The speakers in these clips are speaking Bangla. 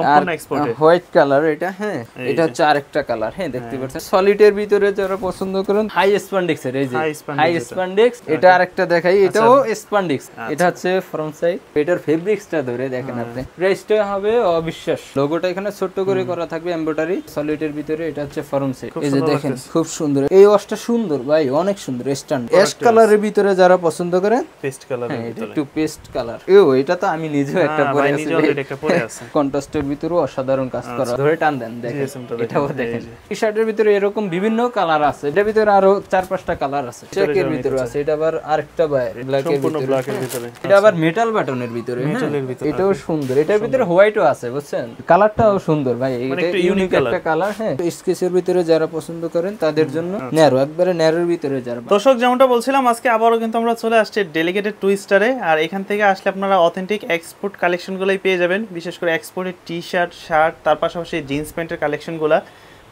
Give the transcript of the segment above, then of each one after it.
সম্পূর্ণ এক্সপোর্টেড হোয়াইট কালার এটা। হ্যাঁ, এটা হচ্ছে আরেকটা কালার। হ্যাঁ, দেখতে পাচ্ছেন সলিডের ভিতরে যারা পছন্দ করেন হাই স্প্যান্ডেক্স এর, এই যে হাই স্প্যান্ডেক্স, এটা আরেকটা দেখাই, এটাও স্প্যান্ডেক্স। এটা হচ্ছে ফ্রন্ট সাইড, এটার ফেব্রিক্সটা ধরে দেখেন আপনি, প্রাইসটা হবে অবিশ্বাস। লোগোটা এখানে ছোট করে করা থাকবে এমব্রয়ডারি সলিডের ভিতরে। এটা হচ্ছে ফ্রন্ট সাইড, এই যে দেখেন খুব সুন্দর। এই ওয়াশটা সুন্দর ভাই, অনেক সুন্দর। স্ট্যান্ড অ্যাশ কালারের ভিতরে যারা পছন্দ করেন, পেস্ট কালারের ভিতরে, একটু পেস্ট কালার। এটা তো আমি নিজেও একটা পরে আছি, কন্ট্রাস্টের ভিতরে অসাধারণ কাজ করা। ধরে টান দেন, দেখেন এটাও দেখেন। টি শার্টের ভিতরে এরকম বিভিন্ন কালার আছে, এটার ভিতরে আরো 4-5টা কালার আছে। চেকের ভিতরে আছে, এটা আবার আরেকটা ব্ল্যাকের ভিতরে, এটা আবার মেটাল বাটনের ভিতরে, এটাও সুন্দর। এটার ভিতরে হোয়াইটও আছে, বুঝছেন, কালারটাও সুন্দর ভাই, এটা ইউনিক একটা কালার। হ্যাঁ, স্কেচের ভিতরে যারা পছন্দ করেন তাদের জন্য ন্যারো, একবারে ন্যারোর ভিতরে যারা। দর্শক যেমনটা বলছিলাম, আজকে আবারও কিন্তু আমরা চলে আসছি ডেলিগেটেড টুইস্টারে। আর এখান থেকে আসলে আপনারা অথেন্টিক এক্সপোর্ট কালেকশনগুলোই পেয়ে যাবেন, বিশেষ করে এক্সপোর্টের টি শার্ট, শার্ট, তার পাশাপাশি জিন্স প্যান্টের কালেকশনগুলো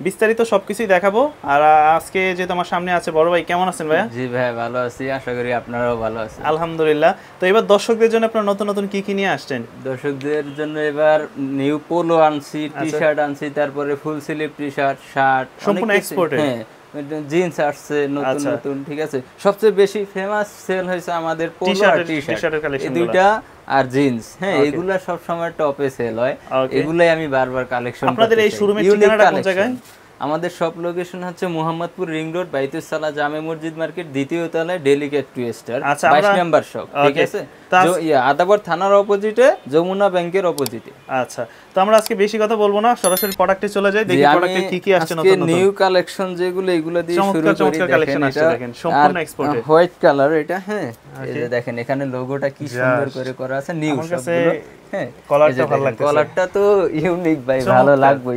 বিস্তারিত সবকিছুই দেখাবো। আর আজকে যে তোমার সামনে আছে বড় ভাই, কেমন আছেন ভাইয়া? জি ভাই, ভালো আছি, আশা করি আপনারাও ভালো আছেন। আলহামদুলিল্লাহ। তো এবার দর্শকদের জন্য আপনারা নতুন নতুন কি কি নিয়ে আসছেন? দর্শকদের জন্য এবার নিউ পোলো আনছি, টি শার্ট আনছি, তারপরে full sleeve T shirt, shirt সম্পূর্ণ এক্সপোর্টেড। হ্যাঁ, জিন্স আসছে নতুন নতুন, ঠিক আছে। সবচেয়ে বেশি ফেমাস সেল হয়েছে আমাদের পোলো আর টি শার্টের কালেকশন, দুইটা আর জিন্স। হ্যাঁ, এগুলা সব সময় টপে সেল হয়, এগুলাই আমি বারবার কালেকশন। আপনাদের এই শোরুমের ঠিকানাটা কোন জায়গায়? আমাদের সব লোকেশন হচ্ছে মোহাম্মদপুর রিং রোড, বাইতুস সালা জামে মসজিদ মার্কেট, দ্বিতীয় তলায়, ডেলিগেট টুইস্টার, 22 নাম্বার শপ, ঠিক আছে। আদাবর থানার অপোজিটে, যমুনা ব্যাংকের অপোজিটে। আচ্ছা, তো আমরা আজকে বেশি কথা বলবো না, সরাসরি প্রোডাক্টে চলে যাই। দেখি প্রোডাক্টে কি কি আসছে নতুন নতুন নিউ কালেকশন যেগুলো, এগুলো দিয়ে শুরু করি। কালেকশন আসছে দেখেন, সম্পূর্ণ এক্সপোর্টেড হোয়াইট কালার এটা। হ্যাঁ, এই যে দেখেন এখানে লোগোটা কি সুন্দর করে করা আছে, নিউ সবগুলো। হ্যাঁ, কলারটা ভালো লাগছে, কলারটা তো ইউনিক ভাই, ভালো লাগবে,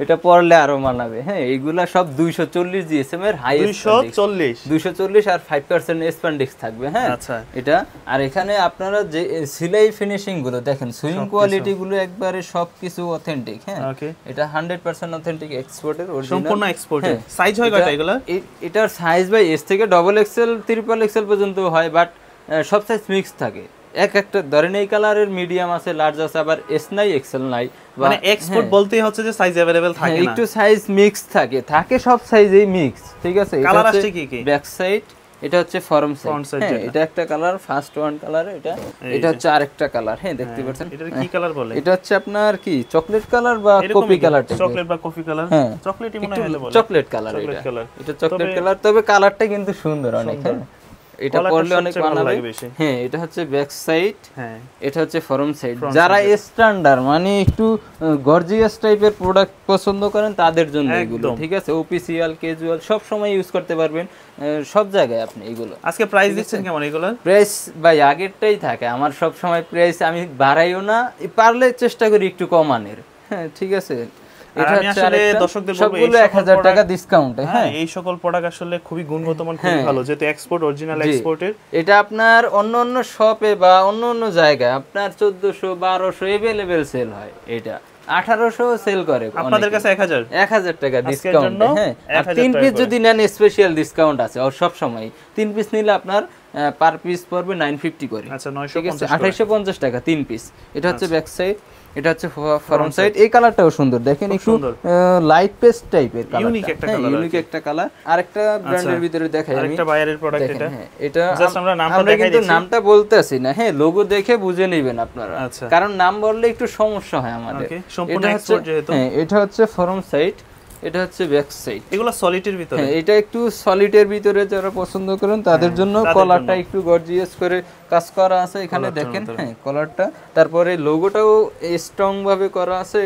এটা পরলে আরো মানাবে। হ্যাঁ, এগুলা সব 240 জিএসএম এর হাই, 240 আর 5% স্প্যান্ডেক্স থাকবে। হ্যাঁ, আচ্ছা, এটা। আর এখানে আপনারা যে সিলাই ফিনিশিং গুলো দেখেন, সুইং কোয়ালিটি গুলো একবারে সবকিছু অথেন্টিক। হ্যাঁ, এটা 100% অথেন্টিক এক্সপোর্টের, অরিজিনাল, সম্পূর্ণ এক্সপোর্টের। সাইজ হয় কয়টা এগুলা? এটার সাইজ ভাই এস থেকে ডবল এক্সেল, ট্রিপল এক্সেল পর্যন্ত হয়, বাট সব সাইজ মিক্স থাকে। একটা ধরেন এই কালারের মিডিয়াম আছে, লার্জ আছে, আবার এস নাই, এক্সেল নাই। মানে এক্সপোর্ট বলতেই হচ্ছে যে সাইজ अवेलेबल থাকে না, একটু সাইজ মিক্স থাকে সব সাইজেই মিক্স, ঠিক আছে। কালার আসছে কি কি? ব্যাক সাইড, এটা হচ্ছে ফ্রন্ট সাইড, এটা একটা কালার, ফার্স্ট ওয়ান কালার, এটা হচ্ছে আরেকটা কালার। হ্যাঁ, দেখতে পাচ্ছেন। এটা কি কালার বলে? এটা হচ্ছে আপনার কি চকলেট কালার বা কফি কালার, চকলেট বা কফি কালার। হ্যাঁ, চকলেটই মনে হয় বলে, চকলেট কালার, এটা চকলেট কালার, তবে কালারটা কিন্তু সুন্দর অনেক। এটা পরলে অনেক ভালো লাগবে। হ্যাঁ, এটা হচ্ছে ব্যাক সাইড, হ্যাঁ, এটা হচ্ছে ফ্রন্ট সাইড। যারা স্ট্যান্ডার্ড মানে একটু গর্জিয়াস টাইপের প্রোডাক্ট পছন্দ করেন তাদের জন্য এগুলো, ঠিক আছে। অফিশিয়াল, ক্যাজুয়াল সব সময় ইউজ করতে পারবেন, সব জায়গায় আপনি এগুলো। আজকে প্রাইস দিচ্ছেন কেমন এগুলো? প্রাইস ভাই আগেরটাই থাকে আমার, সব সময় প্রাইস আমি বাড়াইও না, পারলে চেষ্টা করি একটু কমানোর। হ্যাঁ, ঠিক আছে। আমি আসলে দর্শকদের বলবো এই 1000 টাকা ডিসকাউন্ট। হ্যাঁ, এই সকল প্রোডাক্ট আসলে খুবই গুণগত মান, খুবই ভালো, যেহেতু এক্সপোর্ট, অরিজিনাল এক্সপোর্টের। এটা আপনার অন্য শপে বা অন্য জায়গায় আপনার 1400 1200 अवेलेबल সেল হয়, এটা 1800 সেল করে, আপনাদের কাছে 1000 টাকা ডিসকাউন্ট। হ্যাঁ, আর 3 পিস যদি নেন স্পেশাল ডিসকাউন্ট আছে, আর সব সময় 3 পিস নিলে আপনার পার পিস পড়বে 950 করে। আচ্ছা, 950, 2850 টাকা 3 পিস। এটা হচ্ছে ব্যাক সাইড, এটা হচ্ছে ফ্রন্ট সাইড। এই কালারটাও সুন্দর, দেখেন একটু লাইট পেস্ট টাইপের কালার, ইউনিক একটা কালার। আরেকটা ব্র্যান্ডের ভিতরে দেখাই আমি, আরেকটা বায়ারের প্রোডাক্ট। এটা জাস্ট আমরা কিন্তু নামটা বলতেছি না। হ্যাঁ, লোগো দেখে বুঝে নেবেন আপনারা, কারণ নাম বললে একটু সমস্যা হয় আমাদের। সম্পূর্ণ এক্সপোর্ট যেহেতু। হ্যাঁ, এটা হচ্ছে ফ্রন্ট সাইড, এটা হচ্ছে ব্যাক সাইড। এগুলো সলিডের ভিতরে। হ্যাঁ, এটা একটু সলিডের ভিতরে যারা পছন্দ করেন তাদের জন্য কলারটা একটু গর্জিয়াস করে কাজ করা আছে এখানে, দেখেন। হ্যাঁ, কলারটা, তারপরে লোগোটাও স্ট্রং ভাবে করা আছে।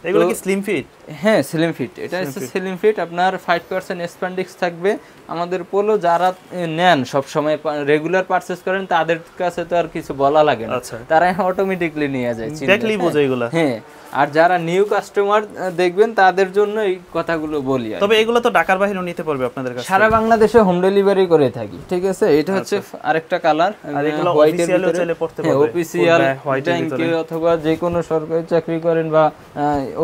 এগুলো কি স্লিম ফিট? হ্যাঁ, স্লিম ফিট, এটা হচ্ছে স্লিম ফিট। আপনার 5% স্প্যান্ডেক্স থাকবে। আমাদের পোলো যারা নেন সব সময় রেগুলার পারচেজ করেন তাদের কাছে তো আর কিছু বলা লাগে না, তারা অটোমেটিকলি নিয়ে যায়, দেখলেই বোঝে এগুলো। হ্যাঁ, আর যারা নিউ কাস্টমার দেখবেন তাদের জন্য এই কথাগুলো বলি। তবে এগুলো তো ঢাকার বাইরেও নিতে পারবে আপনাদের কাছে, সারা বাংলাদেশে হোম ডেলিভারি করে থাকি, ঠিক আছে। এটা হচ্ছে আরেকটা কালার, আর এগুলো অফিশিয়ালও চলে পড়তে পারবে, অফিশিয়াল ব্যাংকে অথবা যে কোনো সরকারি চাকরি করেন বা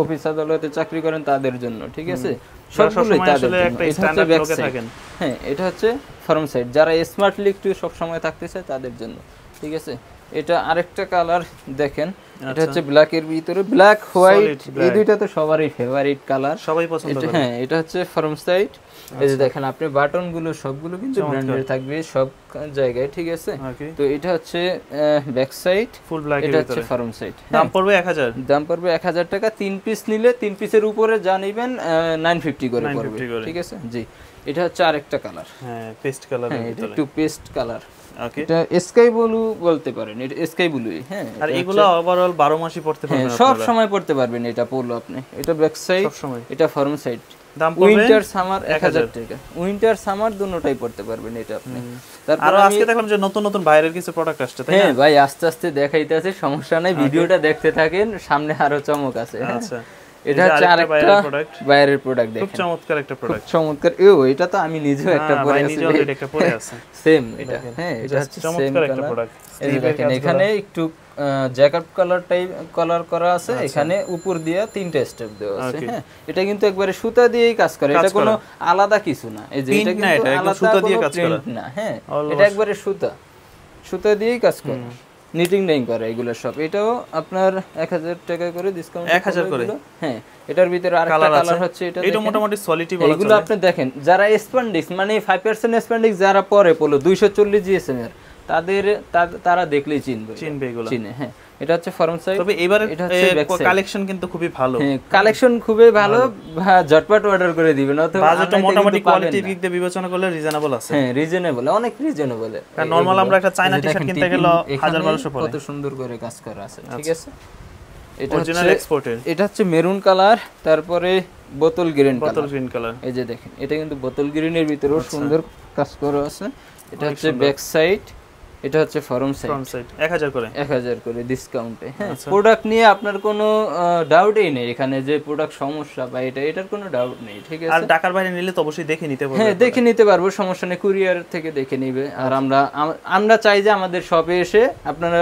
অফিস আদালতে চাকরি করেন তাদের জন্য, ঠিক আছে। সবগুলোই তাদের জন্য। একটা স্ট্যান্ডার্ড লোকে থাকেন। হ্যাঁ, এটা হচ্ছে ফ্রন্ট সাইড, যারা স্মার্টলি একটু সব সময় থাকতে চায় তাদের জন্য, ঠিক আছে। এটা আরেকটা কালার দেখেন, এটা হচ্ছে ব্ল্যাক এর ভিতরে, ব্ল্যাক হোয়াইট এই দুইটা তো সবারই ফেভারিট কালার, সবাই পছন্দ করে। হ্যাঁ এটা হচ্ছে ফর্ম সাইড। এই যে দেখেন আপনি বাটন গুলো সবগুলো কিন্তু ব্র্যান্ডের থাকবে সব জায়গায়, ঠিক আছে। তো এটা হচ্ছে ব্যাক সাইড ফুল ব্ল্যাক এর এটা ভিতরে, হচ্ছে ফর্ম সাইড। দাম পড়বে 1000, দাম পড়বে 1000 টাকা। 3 পিস নিলে 3 পিসের উপরে যা নেবেন 950 করে পড়বে, ঠিক আছে জি। এটা হচ্ছে আরেকটা কালার, হ্যাঁ পেস্ট কালার এর এটা ভিতরে, একটু পেস্ট কালার। ওকে, এটা স্কাই ব্লু বলতে পারেন, এটা স্কাই ব্লুই। হ্যাঁ আর এগুলো ওভারঅল 12 মাসই পড়তে পারবেন আপনারা, সব সময় পড়তে পারবেন এটা পোলো আপনি। এটা ব্যাক সাইড, সব সময়। এটা ফর্ম সাইড। দাম পড়বে উইন্টার সামার 1000 টাকা, উইন্টার সামার দুটোটাই পড়তে পারবেন এটা আপনি। তারপর আজকে দেখলাম যে নতুন নতুন বাইরের কিছু প্রোডাক্ট আসছে, তাই না? হ্যাঁ ভাই আস্তে আস্তে দেখাইতে আছে, সমস্যা নাই, ভিডিওটা দেখতে থাকেন, সামনে আরো চমক আছে। আচ্ছা, এটা হচ্ছে আরেকটা বাইরের প্রোডাক্ট, দেখেন খুব চমৎকার একটা প্রোডাক্ট, চমৎকার। এটা তো আমি নিজেও একটা পরে আছি, নিজেও অলরেডি একটা পরে আছে সেম এটা। হ্যাঁ এটা হচ্ছে চমৎকার একটা প্রোডাক্ট। এই দেখেন এখানে একটু জ্যাকেট কালার টাইপ কালার করা আছে, এখানে উপর দিয়ে 3টা স্টেপ দেওয়া আছে। হ্যাঁ এটা কিন্তু একবারে সুতা দিয়েই কাজ করে, এটা কোনো আলাদা কিছু না। এই যে এটা কিন্তু আলাদা সুতা দিয়ে কাজ করা না, হ্যাঁ এটা একবারে সুতা দিয়েই কাজ করে, নিটিং ডাইং করে এগুলো সব। এটাও আপনার 1000 টাকা করে ডিসকাউন্ট, 1000 করে। হ্যাঁ এটার ভিতরে আরেকটা কালার হচ্ছে এটা মোটামুটি সলিডই বলা যায়। এগুলো আপনি দেখেন যারা স্প্যান্ডিক্স মানে 5% স্প্যান্ডিক্স যারা পরে পোলো 240 জিএসএম এর, তারা দেখলেই চিনবে এগুলো, চিনে। হ্যাঁ এটা হচ্ছে ফর্ম সাইড। তবে এবারে কালেকশন কিন্তু খুবই ভালো, হ্যাঁ কালেকশন খুবই ভালো, ঝটপট অর্ডার করে দিবেন। অথবা বাজেটটা মোটামুটি কোয়ালিটি দিক দিয়ে বিবেচনা করলে রিজনেবল আছে। হ্যাঁ রিজনেবল, অনেক রিজনেবল। কারণ নরমাল আমরা একটা চায়না টি-শার্ট কিনতে গেলে 1000-1200 পড়ে। কত সুন্দর করে কাজ করা আছে, ঠিক আছে। এটা অরিজিনাল এক্সপোর্টেড, এটা হচ্ছে মেরুন কালার, তারপরে বোতল গ্রিন কালার। এই যে দেখেন এটা কিন্তু বোতল গ্রিনের ভিতরেও সুন্দর কাজ করা আছে। এটা হচ্ছে ব্যাক সাইড, এটা হচ্ছে ফর্ম সাইড। 1000 করে, 1000 করে ডিসকাউন্টে। হ্যাঁ প্রোডাক্ট নিয়ে আপনার কোনো ডাউটই নেই এখানে যে প্রোডাক্ট সমস্যা বা এটার কোনো ডাউট নেই, ঠিক আছে। আর ঢাকার বাইরে নিলে তো অবশ্যই দেখে নিতে পারবেন। হ্যাঁ দেখে নিতে পারবো, সমস্যা নেই, কুরিয়ার থেকে দেখে নিবে। আর আমরা চাই যে আমাদের শপে এসে আপনারা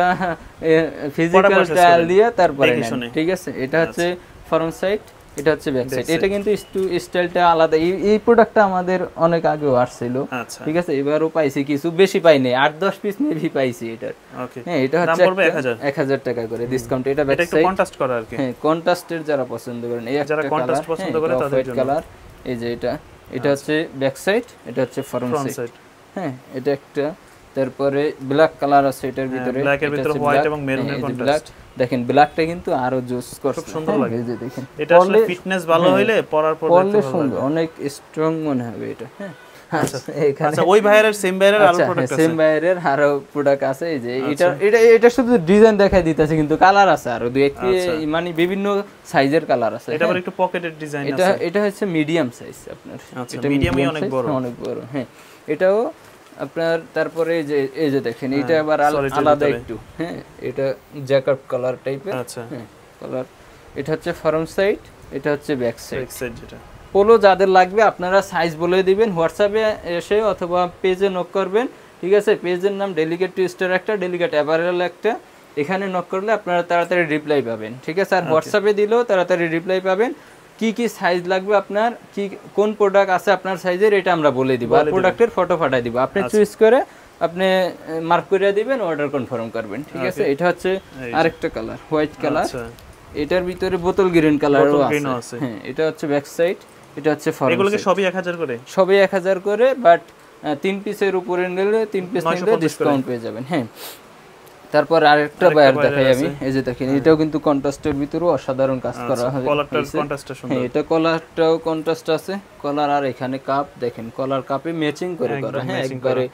ফিজিক্যাল ট্রায়াল দিয়ে তারপরে নেন, ঠিক আছে। এটা হচ্ছে ফর্ম সাইড, এটা হচ্ছে ব্যাক সাইড। এটা কিন্তু স্টাইলটা আলাদা। এই প্রোডাক্টটা আমাদের অনেক আগেও আসছিল, ঠিক আছে। এবারও পাইছি, কিছু বেশি পাইনি, 8-10 পিস মেবি পাইছি এটার। হ্যাঁ এটা হচ্ছে 1000 টাকা করে ডিসকাউন্ট। এটা ব্যাক সাইড, কন্ট্রাস্ট করা আর কি। হ্যাঁ কন্ট্রাস্টের যারা পছন্দ করেন, এই একটা কন্ট্রাস্ট পছন্দ করে তাদের জন্য কালার। এই যে এটা হচ্ছে ব্যাক সাইড, এটা হচ্ছে ফর্ম সাইড। হ্যাঁ এটা একটা, তারপরে ব্ল্যাক কালার আছে এটার ভিতরে, ব্ল্যাকের ভিতরে হোয়াইট এবং মেরুনের কন্ট্রাস্ট। দেখেন ব্ল্যাকটা কিন্তু আরো জোস করছে, খুব সুন্দর লাগে। এই যে দেখেন এটা আসলে ফিটনেস ভালো হইলে পরার পর পরলে সুন্দর, অনেক স্ট্রং মনে হবে এটা। হ্যাঁ আচ্ছা ওই ভাইয়ের সেম ভাইয়ের আরো প্রোডাক্ট আছে, সেম ভাইয়ের আরো প্রোডাক্ট আছে। এই যে এটা শুধু ডিজাইন দেখাই দিতেছে, কিন্তু কালার আছে আরো দুই একটি, মানে বিভিন্ন সাইজের কালার আছে। এটা আবার একটু পকেটের ডিজাইন আছে। এটা হচ্ছে মিডিয়াম সাইজ আপনার, এটা মিডিয়ামই অনেক বড়। হ্যাঁ এটাও আপনার। তারপরে এই যে দেখেন এটা আবার আলাদা একটু। হ্যাঁ এটা জ্যাকেট কালার টাইপের। আচ্ছা হ্যাঁ কালার। এটা হচ্ছে ফর্ম সাইড, এটা হচ্ছে ব্যাক সাইড। যেটা পোলো যাদের লাগবে আপনারা সাইজ বলে দিবেন, হোয়াটসঅ্যাপে এসে অথবা পেজে নক করবেন, ঠিক আছে। পেজের নাম ডেলিকেট টুইস্টার একটা, ডেলিকেট অ্যাপারেল একটা। এখানে নক করলে আপনারা তাড়াতাড়ি রিপ্লাই পাবেন, ঠিক আছে। আর হোয়াটসঅ্যাপে দিলেও তাড়াতাড়ি রিপ্লাই পাবেন। কি সাইজ লাগবে আপনার, কোন প্রোডাক্ট আছে আপনার সাইজের, এটা আমরা বলে দিব। আর প্রোডাক্টের ফটো পাঠিয়ে দিব, আপনি চুজ করে আপনি মার্ক করে দিবেন, অর্ডার কনফার্ম করবেন, ঠিক আছে। এটা হচ্ছে আরেকটা কালার, হোয়াইট কালার। এটার ভিতরে বোতল গ্রিন কালারও আছে। হ্যাঁ এটা হচ্ছে ব্যাক সাইড, এটা হচ্ছে ফর্ম। এগুলোকে সবই 1000 করে, সবই 1000 করে, বাট 3 পিসের উপরে নিলে 3 পিস নিলে ডিসকাউন্ট পেয়ে যাবেন। হ্যাঁ তারপর আরেকটা বায়ার দেখাই আমি। এই যে দেখেন এটাও কিন্তু কন্ট্রাস্টের ভিতরেও অসাধারণ কাজ করা হয়। কলারটার কন্ট্রাস্টটা সুন্দর। হ্যাঁ এটা কলারটাও কন্ট্রাস্ট আছে, কলার। আর এখানে কাপ দেখেন, কলার কাপে ম্যাচিং করে করা। হ্যাঁ একবারে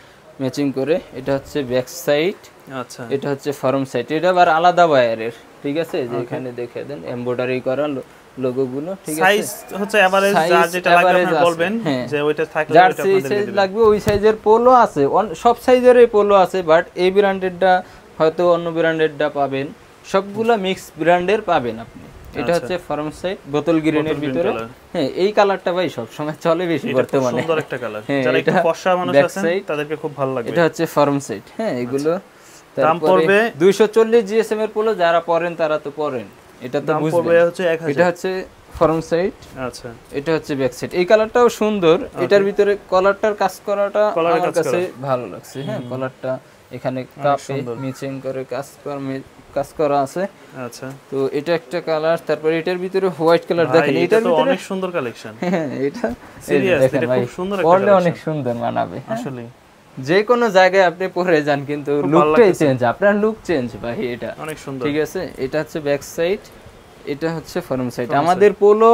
ম্যাচিং করে। এটা হচ্ছে ব্যাক সাইড, আচ্ছা এটা হচ্ছে ফর্ম সাইড। এটা আবার আলাদা বায়ারের, ঠিক আছে। যে এখানে দেখে দেন এমব্রয়ডারি করা লোগো গুলো, ঠিক আছে। সাইজ হচ্ছে এভারেজ, যার যেটা লাগবে আপনি বলবেন যে ওইটা থাকলে ওইটা আপনাদের সাইজ লাগবে। ওই সাইজের পোলো আছে, সব সাইজেরই পোলো আছে, বাট এই ব্র্যান্ডেরটা হয়তো অন্য ব্র্যান্ডেরটা পাবেন, সবগুলা মিক্স ব্র্যান্ডের পাবেন আপনি। এটা হচ্ছে ফর্ম সাইড, বোতল গ্রিনের ভিতরে। হ্যাঁ এই কালারটা ভাই সব সময় চলে বেশি বর্তমানে, সুন্দর একটা কালার। যারা একটু ফর্সা মানুষ আছেন তাদেরকে খুব ভালো লাগবে। এটা হচ্ছে ফর্ম সাইড। হ্যাঁ এগুলো দাম পড়বে 240 জিএসএম এর পোলো, যারা পরেন তারা তো পরেন, এটা তো বুঝবেন। এটা হচ্ছে ফর্ম সাইড, আচ্ছা এটা হচ্ছে ব্যাক সাইড। এই কালারটাও সুন্দর, এটার ভিতরে কলারটার কাজ করাটা আমার কাছে ভালো লাগছে। হ্যাঁ কলারটা এখানে কাপে মিচিং করে কাজ করা আছে। আচ্ছা, তো এটা একটা কালার। তারপর এটার ভিতরে হোয়াইট কালার দেখেন, এটার ভিতরে অনেক সুন্দর কালেকশন। হ্যাঁ এটা সিরিয়াস, এটা খুব সুন্দর একটা পরলে অনেক সুন্দর মানাবে আসলে। যে কোনো জায়গায় আপনি পরে যান কিন্তু লুকটাই চেঞ্জ, আপনার লুক চেঞ্জ ভাই। এটা অনেক সুন্দর, ঠিক আছে। এটা হচ্ছে ব্যাক সাইড, এটা হচ্ছে ফ্রন্ট সাইড। আমাদের পোলো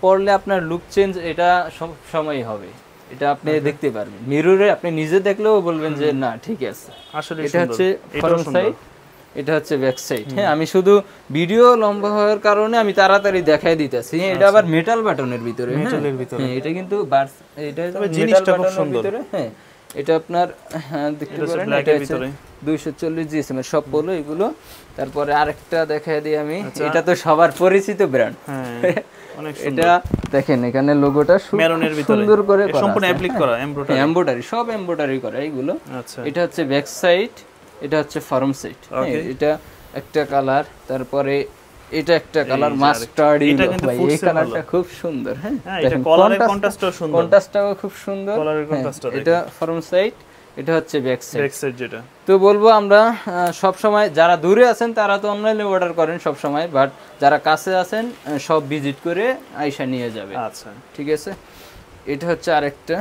পরলে আপনার লুক চেঞ্জ এটা সব সময় হবে, এটা আপনি দেখতে পারবেন মিররে, আপনি নিজে দেখলেও বলবেন যে না ঠিক আছে আসলে। এটা হচ্ছে ফ্রন্ট সাইড, এটা হচ্ছে ব্যাক সাইড। হ্যাঁ, আমি শুধু ভিডিও লম্বা হওয়ার কারণে আমি তাড়াতাড়ি দেখাই দিতেছি। এটা আবার মেটাল বাটনের ভিতরে, হ্যাঁ এটা কিন্তু এটা জিনিসটা খুব সুন্দর। হ্যাঁ, এটা আপনার দেখতে পারেন, এটা হচ্ছে 240 জিএসএম এর সব পোলো এগুলো। তারপরে আরেকটা দেখাই দিই আমি, এটা তো সবার পরিচিত ব্র্যান্ড। এটা দেখেন এখানে লোগোটা সুন্দর করে সম্পূর্ণ অ্যাপ্লিক করা, এমব্রয়ডারি, সব এমব্রয়ডারি করা এগুলো। এটা হচ্ছে ব্যাক সাইড, এটা হচ্ছে ফ্রন্ট সাইড। এটা একটা কালার। তারপরে এটা একটা কালার মাস্টার্ড ইয়েলো, ভাই এই কালারটা খুব সুন্দর। হ্যাঁ, এটা কালারের কন্ট্রাস্টটাও সুন্দর, কন্ট্রাস্টটাও খুব সুন্দর কালারের কন্ট্রাস্টটা। এটা ফ্রন্ট সাইড, এটা হচ্ছে ব্যাক সাইড যেটা। তো বলবো আমরা সব সময় যারা দূরে আছেন তারা তো অনলাইনে অর্ডার করেন সব সময়, বাট যারা কাছে আছেন সব ভিজিট করে আইসা নিয়ে যাবে। আচ্ছা ঠিক আছে। এটা হচ্ছে আরেকটা,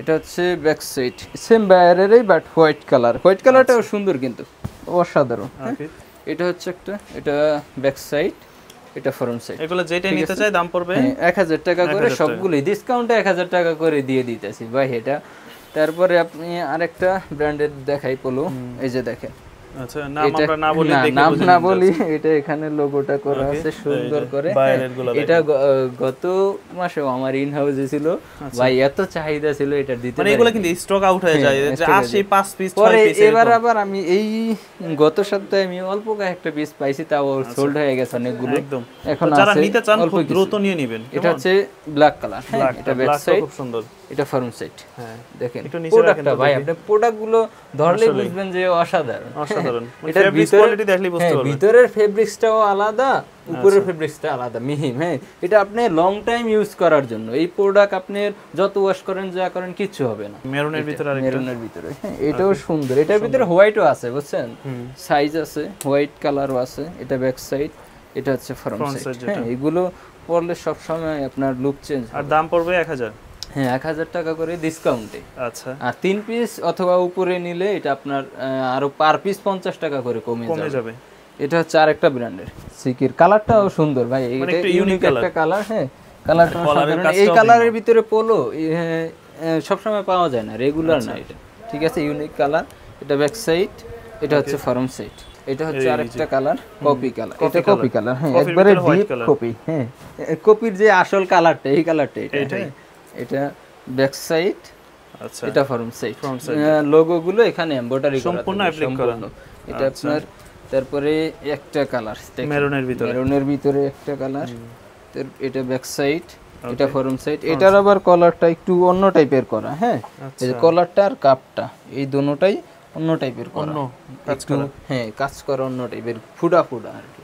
এটা হচ্ছে ব্যাক সাইড, সেম বায়ারেরই বাট হোয়াইট কালার। হোয়াইট কালারটাও সুন্দর কিন্তু অসাধারণ। এটা হচ্ছে একটা, এটা ব্যাক সাইড, এটা ফ্রন্ট সাইড। এগুলো যেটা নিতে চাই দাম পড়বে 1000 টাকা করে, সবগুলোই ডিসকাউন্টে 1000 টাকা করে দিয়ে দিতেছি ভাই এটা। তারপরে আপনি আরেকটা ব্র্যান্ডের দেখাই পোলো, এই যে দেখেন। আচ্ছা, নাম আমরা না বলি, এটা এখানে লোগোটা করা আছে সুন্দর করে। এটা গত মাসেও আমার ইন হাউসে ছিল ভাই, এত চাহিদা ছিল এটা দিতে, মানে এগুলো কিন্তু স্টক আউট হয়ে যায়, যে আসে 5 পিস 6 পিস। এবার আবার আমি এই গত সপ্তাহে আমি অল্প কয়েকটা পিস পাইছি, তাও সোল্ড হয়ে গেছে অনেকগুলো। একদম এখন যারা নিতে চান খুব দ্রুত নিয়ে নেবেন। এটা হচ্ছে ব্ল্যাক কালার, এটা ব্যাক সাইড, খুব সুন্দর। এটা ফ্রন্ট সাইড। হ্যাঁ দেখেন প্রোডাক্টটা ভাই, আপনি প্রোডাক্টগুলো ধরলে বুঝবেন যে অসাধারণ। এটা কোয়ালিটি দেখলেই বুঝতে পারবেন, ভিতরের ফেব্রিক্সটাও আলাদা, উপরের ফেব্রিক্সটা আলাদা, মিহি। হ্যাঁ, এটা আপনি লং টাইম ইউজ করার জন্য। এই প্রোডাক্ট আপনি যত ওয়াশ করেন যা করেন কিচ্ছু হবে না। মেরুনের ভিতরে আরেকটা, মেরুনের ভিতরে। হ্যাঁ, এটাও সুন্দর। এটার ভিতরে হোয়াইটও আছে বুঝছেন, সাইজ আছে, হোয়াইট কালারও আছে। এটা ব্যাক সাইড, এটা হচ্ছে ফ্রন্ট সাইড। হ্যাঁ, এগুলো পরলে সব সময় আপনার লুক চেঞ্জ। আর দাম পড়বে 1000। হ্যাঁ, 1000 টাকা করে ডিসকাউন্টে। আচ্ছা, আর 3 পিস অথবা উপরে নিলে এটা আপনার আরো পার পিস 50 টাকা করে কমে যাবে। এটা হচ্ছে আরেকটা ব্র্যান্ডের সিকির, কালারটাও সুন্দর ভাই, এটা ইউনিক একটা কালার। হ্যাঁ, কালারটা এই কালারের ভিতরে পোলো সব সময় পাওয়া যায় না, রেগুলার না এটা। ঠিক আছে, ইউনিক কালার। এটা ব্যাক সাইড, এটা হচ্ছে ফ্রন্ট সাইড। এটা হচ্ছে আরেকটা কালার, কপি কালার। এটা কপি কালার, হ্যাঁ একবারে ডিপ কপি। হ্যাঁ, কপির যে আসল কালারটা এই কালারটা এটা। এটা ব্যাক সাইড, আচ্ছা এটা ফ্রন্ট সাইড। লোগো গুলো এখানে এমব্রয়ডারি করা, সম্পূর্ণ অ্যাপ্লিক করা। এটা আপনার তারপরে একটা কালার মেরুনের ভিতরে একটা কালার। এটা ব্যাক সাইড, এটা ফ্রন্ট সাইড। এটার আবার কলারটা একটু অন্য টাইপের করা। হ্যাঁ, এই যে কলারটা আর কাপটা এই দুটোটাই অন্য টাইপের করা, কাজ করা। হ্যাঁ, কাজ করা অন্য টাইপের, ফুডা ফুডা আর কি।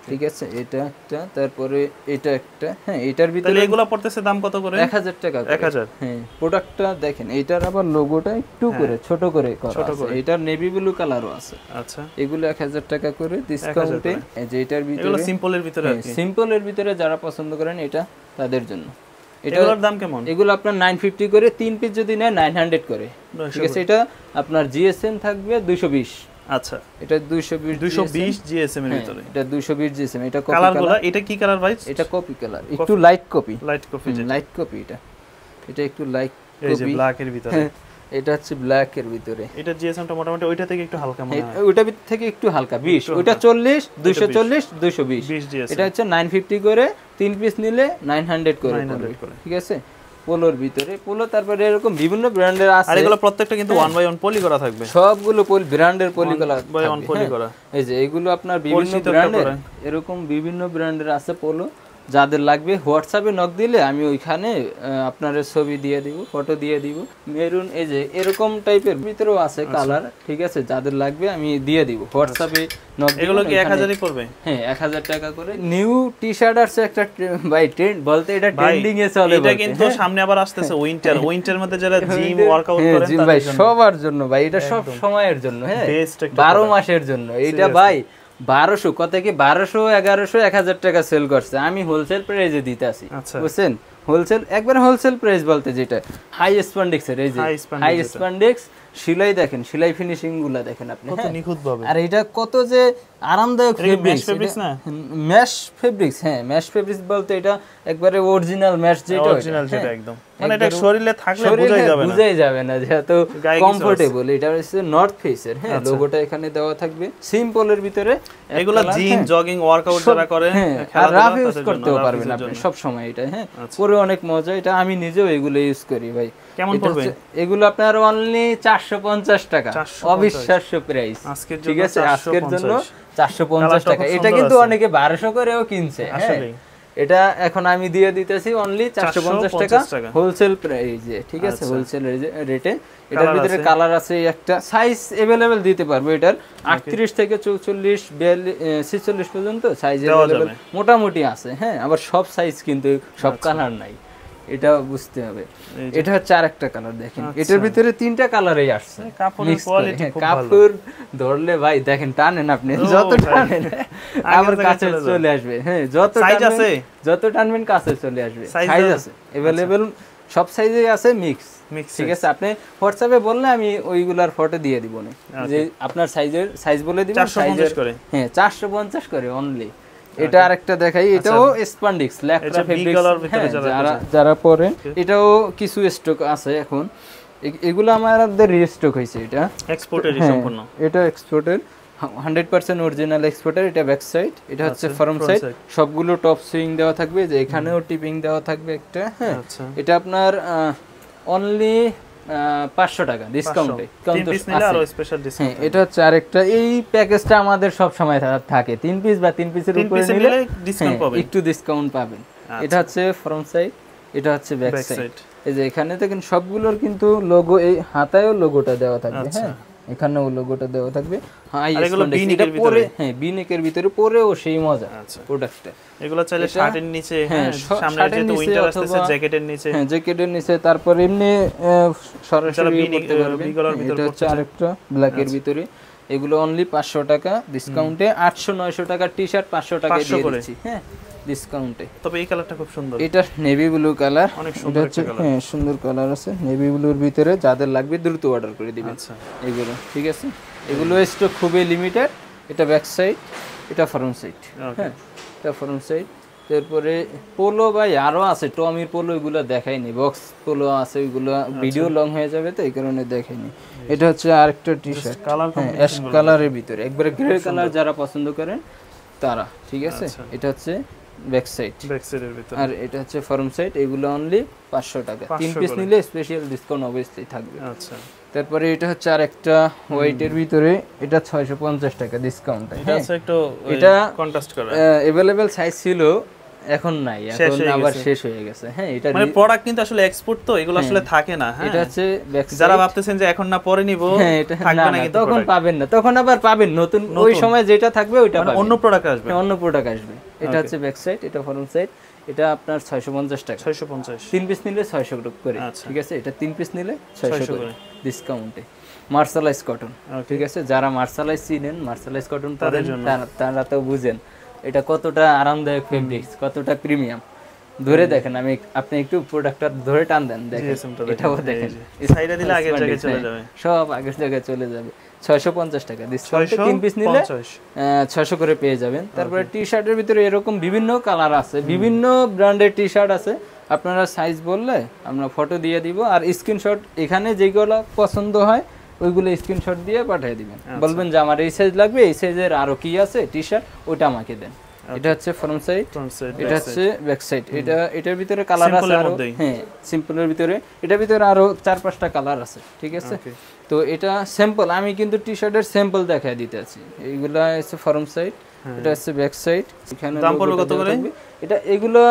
ঠিক আছে, এটা একটা। তারপরে এটা একটা। হ্যাঁ, এটার ভিতরে এগুলা পড়তেছে দাম কত করে? 1000 টাকা। 1000। হ্যাঁ, প্রোডাক্টটা দেখেন, এটার আবার লোগোটা একটু করে ছোট করে করা আছে। এটার নেভি ব্লু কালারও আছে। আচ্ছা, এগুলো 1000 টাকা করে ডিসকাউন্টে। এই যে এটার ভিতরে, এগুলো সিম্পলের ভিতরে আর কি, সিম্পলের ভিতরে যারা পছন্দ করেন এটা তাদের জন্য। এটার দাম কেমন? এগুলো আপনার 950 করে, 3 পিস যদি নেয় 900 করে। ঠিক আছে, এটা আপনার জিএসএম থাকবে 220। আচ্ছা, এটা 220 জিএসএম এর ভিতরে। এটা 220 জিএসএম। এটা কপি কালার। এটা কি কালার ভাই? এটা কপি কালার, একটু লাইট কপি। লাইট কপি এটা একটু লাইট কপি, এই যে ব্ল্যাক এর ভিতরে। এটা হচ্ছে ব্ল্যাক এর ভিতরে। এটা জিএসএমটা মোটামুটি ওইটা থেকে একটু হালকা মনে হয়, ওইটা থেকে একটু হালকা 20। ওইটা 40, 240, 220। এটা হচ্ছে 950 করে, 3 পিস নিলে 900 করে। ঠিক আছে, পোলোর ভিতরে পোলো। তারপরে এরকম বিভিন্ন ব্র্যান্ডের আছে, আর এগুলো প্রত্যেকটা কিন্তু 1 বাই 1 পলি করা থাকবে, সবগুলো ব্র্যান্ডের পলি করা। এই যে এগুলো আপনার বিভিন্ন ব্র্যান্ডের, এরকম বিভিন্ন ব্র্যান্ডের আছে পোলো, যাদের লাগবে হোয়াটসঅ্যাপে নক দিলে আমি ওইখানে আপনার ছবি দিয়ে দিব, ফটো দিয়ে দিব। মেরুন এই যে এরকম টাইপের ভিতরেও আছে কালার, ঠিক আছে, যাদের লাগবে আমি দিয়ে দিব হোয়াটসঅ্যাপে নক। এগুলো কি 1000ই পড়বে? হ্যাঁ 1000 টাকা করে। নিউ টি-শার্ট আসছে একটা ভাই, ট্রেন্ড বলতে এটা ট্রেন্ডিং এ চলে। এটা কিন্তু সামনে আবার আসতেছে উইন্টার মধ্যে যারা জিম ওয়ার্কআউট করেন জিম ভাই সবার জন্য ভাই, এটা সব সময়ের জন্য, হ্যাঁ 12 মাসের জন্য। এটা ভাই 1200 কত কি 1200 1100 1000 টাকা সেল করছে, আমি হোলসেল প্রাইসে দিতে আসি, বুঝছেন? হোলসেল একবার হোলসেল প্রাইস বলতে যেটা হাই স্প্যান্ডেক্স এর, এই যে হাই স্প্যান্ডেক্স সেলাই দেখেন, সেলাই ফিনিশিং গুলা দেখেন আপনি কত নিখুঁত ভাবে। আর এটা কত যে আরামদায়ক ফেব্রিক্স না, মেশ ফেব্রিক্স। হ্যাঁ মেশ ফেব্রিক্স বলতে এটা একবারে অরিজিনাল মেশ, যেটা অরিজিনাল যেটা একদম মানে এটা শরীরে থাকলে বোঝাই যাবে না যেহেতু কমফোর্টেবল। এটা হচ্ছে নর্থ ফেস এর, হ্যাঁ লোগোটা এখানে দেওয়া থাকবে সিম্পল এর ভিতরে। এগুলা জিম জগিং ওয়ার্কআউট যারা করে আর রাফ ইউজ করতেও পারবেন আপনি সব সময়। এটা হ্যাঁ পরে অনেক মজা, এটা আমি নিজেও এগুলো ইউজ করি ভাই। কেমন পড়বে এগুলো? আপনার অনলি 450 টাকা, অবিশ্বাস্য প্রাইস, ঠিক আছে আজকের জন্য 450 টাকা। এটা কিন্তু অনেকে 1200 করেও কিনছে, হ্যাঁ এটা এখন আমি দিয়ে দিতেছি অনলি 450 টাকা হোলসেল প্রাইসে, ঠিক আছে হোলসেল রেটে। এটার ভিতরে কালার আছে, একটা সাইজ अवेलेबल দিতে পারবো। এটার 38 থেকে 44 46 পর্যন্ত সাইজ अवेलेबल মোটামুটি আছে, হ্যাঁ আবার সব সাইজ কিন্তু সব কালার নাই, এটা বুঝতে হবে। এটা হচ্ছে আরেকটা কালার দেখেন, এটার ভিতরে 3টা কালারই আসছে। কাপড়ের কোয়ালিটি খুব ভালো, কাপড় ধরলে ভাই দেখেন টানেন আপনি, যত টানেন আমার কাছে চলে আসবে, হ্যাঁ যত সাইজ আছে যত টানবেন কাছে চলে আসবে। সাইজ আছে अवेलेबल, সব সাইজেই আছে, মিক্স, ঠিক আছে। আপনি হোয়াটসঅ্যাপে বললে আমি ওইগুলার ফটো দিয়ে দিব না, যে আপনার সাইজ বলে দিবেন, সাইজের হ্যাঁ 450 করে অনলি। এটা আরেকটা দেখাই, এটাও স্প্যান্ডেক্স ল্যাকরা ফেব্রিক্স, যারা পরে এটাও কিছু স্টক আছে এখন। এগুলো আমাদের রিস্টক হয়েছে, এটা এক্সপোর্টের সম্পূর্ণ, এটা এক্সপোর্টের 100% অরিজিনাল এক্সপোর্টার। এটা ব্যাক সাইড, এটা হচ্ছে ফ্রন্ট সাইড। সবগুলো টপ সুইং দেওয়া থাকবে, যে এখানেও টিপিং দেওয়া থাকবে একটা, হ্যাঁ এটা আপনার অনলি 500 টাকা ডিসকাউন্টে। হ্যাঁ এটা হচ্ছে আরেকটা, এই প্যাকেজটা আমাদের সব সময় থাকে, 3 পিস বা 3 পিসের উপরে নিলে একটু ডিসকাউন্ট পাবেন। এটা হচ্ছে ফ্রন্ট সাইড, এটা হচ্ছে ব্যাক সাইড। এই যে এখানে দেখেন সবগুলোর কিন্তু লোগো, এই হাতায়ও লোগোটা দেওয়া থাকবে, হ্যাঁ এখানেও লোগোটা দেওয়া থাকবে। বিনেকের ভিতরে পরেও সেই মজা প্রোডাক্টটা। এগুলো চাইলে শার্টের নিচে, সামনে যেহেতু উইন্টার আসছে জ্যাকেটের নিচে, হ্যাঁ জ্যাকেটের নিচে, তারপর এমনি সরাসরি পড়তে পারবেন। এটা হচ্ছে আরেকটা ব্ল্যাকের ভিতরে। এগুলো অনলি 500 টাকা ডিসকাউন্টে। 800-900 টাকা টি-শার্ট 500 টাকায় দিয়ে দিচ্ছি, হ্যাঁ ডিসকাউন্টে। তবে এই কালারটা খুব সুন্দর, এটা নেভি ব্লু কালার, অনেক সুন্দর একটা কালার, হ্যাঁ সুন্দর কালার আছে নেভি ব্লুর ভিতরে। যাদের লাগবে দ্রুত অর্ডার করে দিবেন এগুলো, ঠিক আছে। এগুলো স্টক খুবই লিমিটেড। এটা ব্যাক সাইড, এটা ফ্রন্ট সাইড, হ্যাঁ এটা ফ্রন্ট সাইড। তারপরে পোলো ভাই আরো আছে, টমির পোলো, এগুলো দেখাইনি। বক্স পোলো আছে, ওইগুলো ভিডিও লং হয়ে যাবে তো এই কারণে দেখাইনি। এটা হচ্ছে আরেকটা টি-শার্ট, হ্যাঁ অ্যাশ কালারের ভিতরে, একবারে গ্রে কালার যারা পছন্দ করেন তারা, ঠিক আছে। এটা হচ্ছে ব্যাক সাইড, আর এটা হচ্ছে ফ্রন্ট সাইড। এগুলো অনলি 500 টাকা। 3 পিস নিলে স্পেশাল ডিসকাউন্ট অবশ্যই থাকবে। আচ্ছা তারপরে এটা হচ্ছে আরেকটা হোয়াইটের ভিতরে, এটা 650 টাকা ডিসকাউন্ট। এটা আছে একটু, এটা কন্ট্রাস্ট করা अवेलेबल সাইজ ছিল, এখন নাই, এখন আবার শেষ হয়ে গেছে। হ্যাঁ এটা মানে প্রোডাক্ট কিন্তু আসলে এক্সপোর্ট তো, এগুলো আসলে থাকে না। হ্যাঁ এটা হচ্ছে যারা ভাবতেছেন যে এখন না পরে নিব, হ্যাঁ এটা থাকবে না, তখন পাবেন না, তখন আবার পাবেন নতুন, ওই সময় যেটা থাকবে ওইটা পাবেন, অন্য প্রোডাক্ট আসবে, অন্য প্রোডাক্ট আসবে। এটা হচ্ছে ব্যাক সাইড, এটা ফ্রন্ট সাইড। এটা আপনার 650 টাকা, 650। 3 পিস নিলে 600 করে, ঠিক আছে। এটা 3 পিস নিলে 600 করে ডিসকাউন্টে। মার্শালাইজ কটন, ঠিক আছে। যারা মার্শালাইজ চিনেন, মার্শালাইজ কটন তাদের জন্য, তারা তো বুঝেন এটা কতটা আরামদায়ক ফেব্রিক্স, কতটা প্রিমিয়াম। ধরে দেখেন, আপনি একটু প্রোডাক্টটা ধরে টান দেন, দেখেন এটাও দেখেন, সাইডে দিলে আগের জায়গায় চলে যাবে, সব আগের জায়গায় চলে যাবে। 650 টাকা ডিসকাউন্টে 3 পিস নিলে 600 করে পেয়ে যাবেন। তারপরে টি-শার্টের ভিতরে এরকম বিভিন্ন কালার আছে, বিভিন্ন ব্র্যান্ডের টি-শার্ট আছে। আপনারা সাইজ বললে আমরা ফটো দিয়ে দিব, আর স্ক্রিনশট এখানে যেগুলো পছন্দ হয় ওইগুলো স্ক্রিনশট দিয়ে পাঠিয়ে দিবেন। বলবেন যে আমার এই সাইজ লাগবে, এই সাইজের আরো কি আছে টি-শার্ট, ওটা আমাকে দেন। এটা হচ্ছে ফ্রন্ট সাইড, এটা হচ্ছে ব্যাক সাইড। এটার ভিতরে কালার আছে আরো, হ্যাঁ সিম্পলের ভিতরে, এটার ভিতরে আরো 4-5টা কালার আছে, ঠিক আছে। তো এটা স্যাম্পল, আমি কিন্তু টি-শার্টের স্যাম্পল দেখায় দিতে আছি। এইগুলা হচ্ছে ফ্রন্ট সাইড, এটা হচ্ছে ব্যাক সাইড। এখানে দাম পড়বে কত করে? এটা এগুলো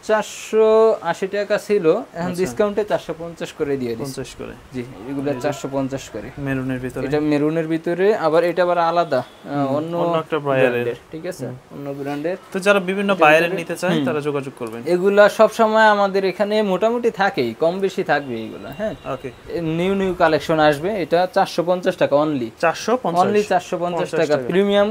480 টাকা ছিল, এখন ডিসকাউন্টে 450 করে দিয়ে দিচ্ছি। 50 করে? জি, এগুলো 450 করে। মেরুনের ভিতরে, এটা মেরুনের ভিতরে, আবার এটা আবার আলাদা অন্য একটা ব্র্যান্ডের, ঠিক আছে, অন্য ব্র্যান্ডের। তো যারা বিভিন্ন বায়ারের নিতে চায় তারা যোগাযোগ করবেন। এগুলা সব সময় আমাদের এখানে মোটামুটি থাকেই, কম বেশি থাকবে এগুলা। হ্যাঁ, ওকে। নিউ কালেকশন আসবে, এটা 450 টাকা অনলি। 450 টাকা প্রিমিয়াম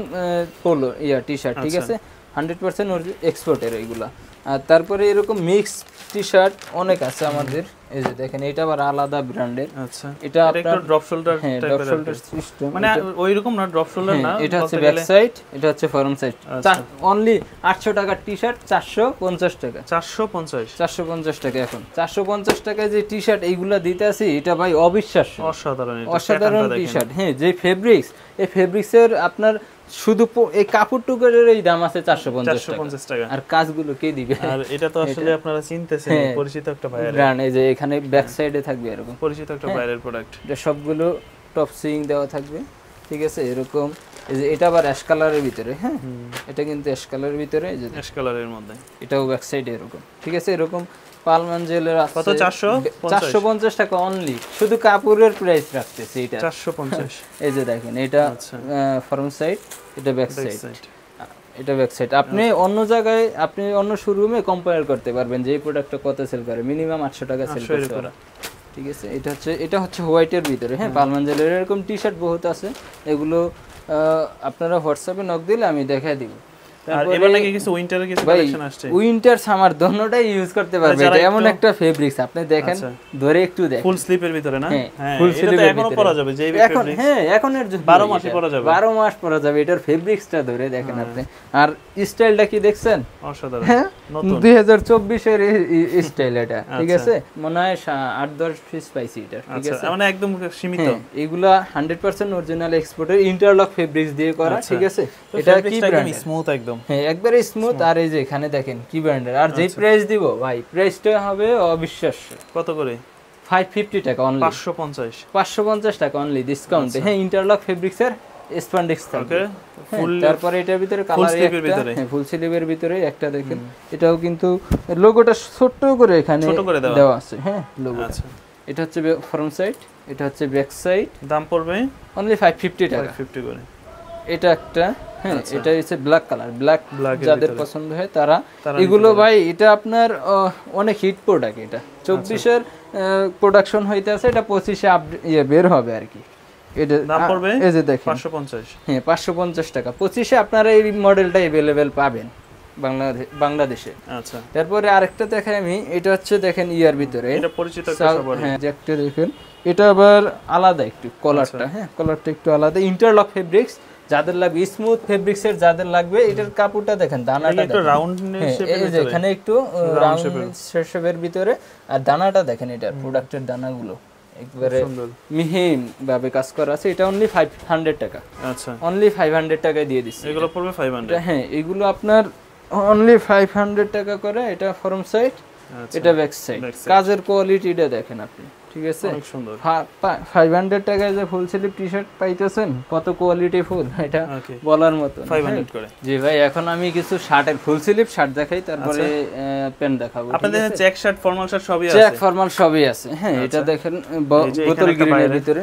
পোলো টি-শার্ট, ঠিক আছে, 100% এক্সপোর্টের এগুলা। আর তারপরে এরকম মিক্স টি-শার্ট অনেক আছে আমাদের। এই যে দেখেন, এটা আবার আলাদা ব্র্যান্ডের। আচ্ছা, এটা একটা ড্রপ শোল্ডার টাইপের, ড্রপ শোল্ডার সিস্টেম, মানে ওইরকম না, ড্রপ শোল্ডার না। এটা হচ্ছে ব্যাক সাইড, এটা হচ্ছে ফ্রন্ট সাইড। অনলি 800 টাকার টি-শার্ট 450 টাকা। 450 টাকা। এখন 450 টাকায় যে টি-শার্ট এইগুলা দিতে আছি, এটা ভাই অবিশ্বাস্য, অসাধারণ টি-শার্ট। হ্যাঁ, যে ফেব্রিক্স, এই ফেব্রিক্সের আপনার শুধু এই কাপড় টুকরের এই দাম আছে 450 টাকা। আর কাজগুলো কে দিবে? আর এটা তো আসলে আপনারা চিনতেছেন, পরিচিত একটা ভাইয়ের ব্র্যান্ড। এই যে এখানে ব্যাক সাইডে থাকবে এরকম পরিচিত একটা ভাইয়ের প্রোডাক্ট, এটা সবগুলো টপ সুইং দেওয়া থাকবে, ঠিক আছে, এরকম। এই যে এটা আবার অ্যাশ কালারের ভিতরে, হ্যাঁ, এটা কিন্তু অ্যাশ কালারের ভিতরে, এই যে অ্যাশ কালারের মধ্যে, এটাও ব্যাক সাইডে এরকম, ঠিক আছে। এরকম পালমান জেলের আছে কত? 450 টাকা অনলি। শুধু কাপড়ের প্রাইস রাখতেছি এটা 450। এই যে দেখেন, এটা ফ্রন্ট সাইড, এটা ব্যাক সাইড, এটা ব্যাক সাইড। আপনি অন্য জায়গায়, আপনি অন্য শোরুমে কম্পেয়ার করতে পারবেন যে এই প্রোডাক্টটা কত সেল করে, মিনিমাম 800 টাকা সেল করতে পারে, ঠিক আছে। এটা হচ্ছে হোয়াইটের ভিতরে, হ্যাঁ, পালমান জেলের এরকম টি-শার্ট বহুত আছে। এগুলো আপনারা হোয়াটসঅ্যাপে নক দিলে আমি দেখাই দিব। আর এবার নাকি কিছু উইন্টারের কিছু কালেকশন আসছে, উইন্টার সামার দোনোটাই ইউজ করতে পারবে। এটা এমন একটা ফেব্রিক্স, আপনি দেখেন, ধরে একটু দেখেন, ফুল স্লিপের ভিতরে না? হ্যাঁ, ফুল স্লিপের এখনো পরা যাবে, যে এখন, হ্যাঁ, এখন এর 12 মাস পরা যাবে, 12 মাস পরা যাবে। এটার ফেব্রিক্সটা ধরে দেখেন আপনি। আর স্টাইলটা কি দেখছেন? অসাধারণ, নতুন 2024 এর স্টাইল এটা, ঠিক আছে। মনে হয় 8-10 পিস পাইছি এটা, ঠিক আছে, মানে একদম সীমিত। এগুলা 100% অরিজিনাল এক্সপোর্টের ইন্টারলক ফেব্রিক্স দিয়ে করা, ঠিক আছে। এটা কি ব্র্যান্ড? স্মুথ একদম, হ্যাঁ, একবারে স্মুথ। আর এই যে এখানে দেখেন কি ব্র্যান্ডের। আর যে প্রাইস দিব ভাই, প্রাইসটা হবে অবিশ্বাস্য। কত করে? 550 টাকা অনলি। 550 টাকা অনলি ডিসকাউন্টে। হ্যাঁ, ইন্টারলক ফেব্রিক্স এর স্প্যান্ডেক্স থাকে। তারপরে এটার ভিতরে কালার, হ্যাঁ, ফুল স্লিভের ভিতরে একটা দেখেন, এটাও কিন্তু লোগোটা ছোট করে এখানে দেওয়া আছে, হ্যাঁ, লোগো। এটা হচ্ছে ফ্রন্ট সাইড, এটা হচ্ছে ব্যাক সাইড। দাম পড়বে অনলি 550 টাকা, 550 করে। এটা একটা, হ্যাঁ, এটা হচ্ছে ব্ল্যাক কালার, ব্ল্যাক যাদের পছন্দ হয় তারা এগুলো ভাই, এটা আপনার অনেক হিট প্রোডাক্ট। এটা 24 এর প্রোডাকশন হইতে আছে, এটা 25-এ বের হবে আর কি। এটা দাম পড়বে, এই যে দেখেন, 550। হ্যাঁ, 550 টাকা। 25-এ আপনারা এই মডেলটা अवेलेबल পাবেন বাংলাদেশে। আচ্ছা, তারপরে আরেকটা দেখাই আমি। এটা হচ্ছে দেখেন ইয়ার ভিতরে, এটা পরিচিত একটা সবার, হ্যাঁ, জ্যাকটা দেখেন, এটা আবার আলাদা একটু কলারটা, হ্যাঁ, কলারটা একটু আলাদা। ইন্টারলক ফেব্রিক্স যাদের লাগবে, স্মুথ ফেব্রিক্স এর যাদের লাগবে, এটার কাপড়টা দেখেন, দানাটা একটু রাউন্ড শেপের ভিতরে, এখানে একটু রাউন্ড শেপের ভিতরে। আর দানাটা দেখেন, এটার প্রোডাক্টের দানাগুলো একবারে মিহিন ভাবে কাজ করা আছে। এটা অনলি 500 টাকা। আচ্ছা, অনলি 500 টাকায় দিয়ে দিচ্ছি। এগুলো পড়বে 500। হ্যাঁ, এগুলো আপনার অনলি 500 টাকা করে। এটা ফ্রন্ট সাইড, এটা ব্যাক সাইড। কাজের কোয়ালিটিটা দেখেন আপনি, ঠিক আছে, অনেক সুন্দর। 500 টাকায় যে ফুল স্লিভ টি-শার্ট পাইতেছেন, কত কোয়ালিটি ফুল, এটা বলার মতো। 500 করে। জি ভাই, এখন আমি কিছু শার্টের ফুল স্লিভ শার্ট দেখাই, তারপরে প্যান্ট দেখাবো। আপনাদের চেক শার্ট, ফর্মাল শার্ট সবই আছে, চেক ফর্মাল সবই আছে। হ্যাঁ, এটা দেখেন বোতল গ্রিনের ভিতরে,